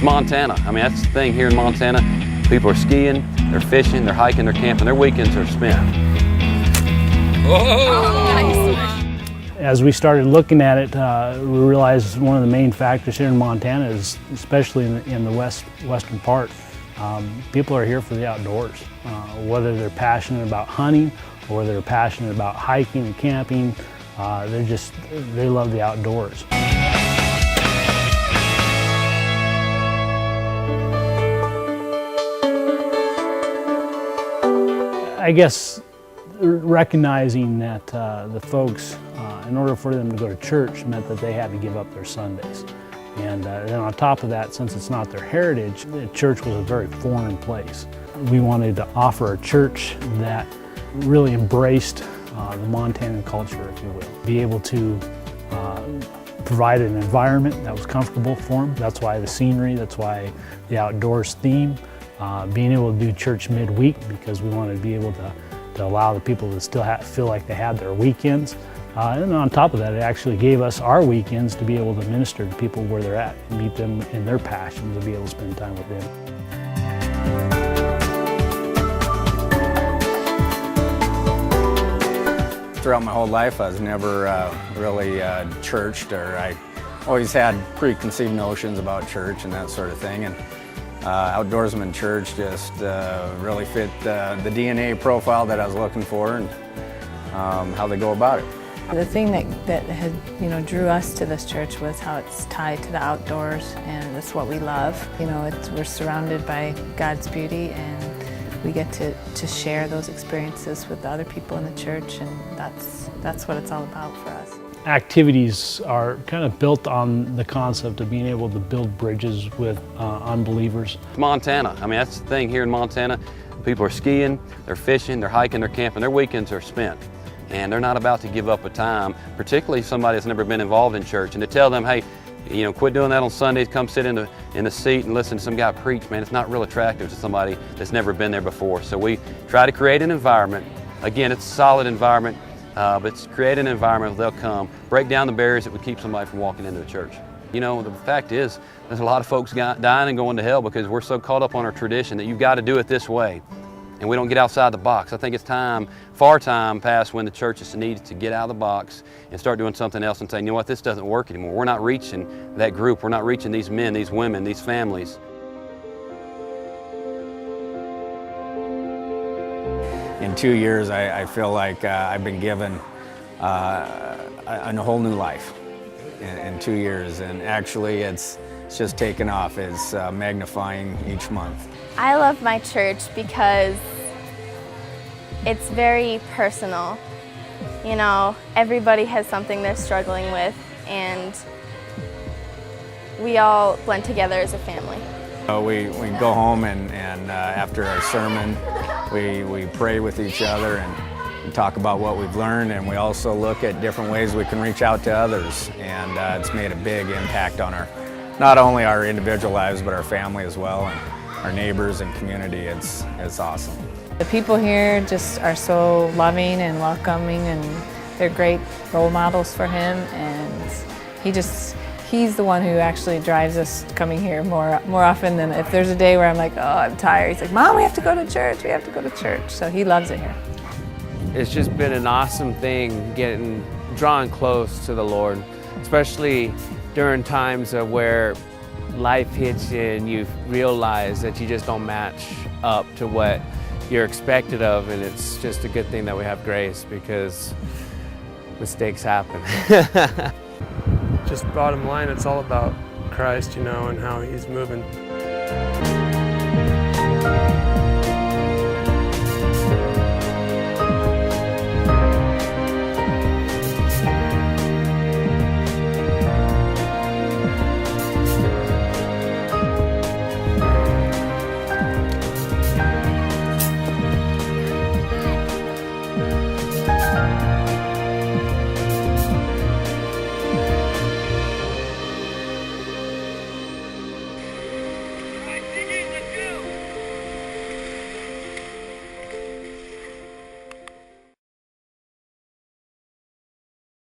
It's Montana. I mean, that's the thing here in Montana. People are skiing, they're fishing, they're hiking, they're camping. Their weekends are spent. As we started looking at it, we realized one of the main factors here in Montana is, especially in the western part, people are here for the outdoors. Whether they're passionate about hunting or whether they're passionate about hiking and camping, they love the outdoors. I guess recognizing that the folks, in order for them to go to church, meant that they had to give up their Sundays. And then on top of that, since it's not their heritage, the church was a very foreign place. We wanted to offer a church that really embraced the Montanan culture, if you will. Be able to provide an environment that was comfortable for them. That's why the scenery, that's why the outdoors theme. Being able to do church midweek, because we wanted to be able to allow the people to still feel like they had their weekends. And on top of that, it actually gave us our weekends to be able to minister to people where they're at and meet them in their passions and be able to spend time with them. Throughout my whole life, I was never really churched, or I always had preconceived notions about church and that sort of thing. And Outdoorsmen Church just really fit the DNA profile that I was looking for, and how they go about it. The thing that had, drew us to this church was how it's tied to the outdoors, and that's what we love. We're surrounded by God's beauty, and we get to share those experiences with the other people in the church, and that's what it's all about for us. Activities are kind of built on the concept of being able to build bridges with unbelievers. Montana. I mean, that's the thing here in Montana. People are skiing, they're fishing, they're hiking, they're camping. Their weekends are spent. And they're not about to give up a time, particularly somebody that's never been involved in church. And to tell them, hey, quit doing that on Sundays, come sit in the seat and listen to some guy preach, man, it's not real attractive to somebody that's never been there before. So we try to create an environment. Again, it's a solid environment. But it's create an environment where they'll come, break down the barriers that would keep somebody from walking into the church. The fact is, there's a lot of folks dying and going to hell because we're so caught up on our tradition that you've got to do it this way. And we don't get outside the box. I think it's far time past when the churches need to get out of the box and start doing something else and saying, you know what, this doesn't work anymore. We're not reaching that group. We're not reaching these men, these women, these families. In 2 years, I feel like I've been given a whole new life in 2 years, and actually it's just taken off. It's magnifying each month. I love my church because it's very personal. Everybody has something they're struggling with, and we all blend together as a family. We go home and after our sermon, we pray with each other and talk about what we've learned, and we also look at different ways we can reach out to others, and it's made a big impact on not only our individual lives but our family as well, and our neighbors and community. It's awesome. The people here just are so loving and welcoming, and they're great role models for him, and he's the one who actually drives us coming here more often than if there's a day where I'm like, oh, I'm tired. He's like, Mom, we have to go to church. We have to go to church. So he loves it here. It's just been an awesome thing drawing close to the Lord, especially during times of where life hits you and you realize that you just don't match up to what you're expected of, and it's just a good thing that we have grace because mistakes happen. Just bottom line, it's all about Christ, and how He's moving.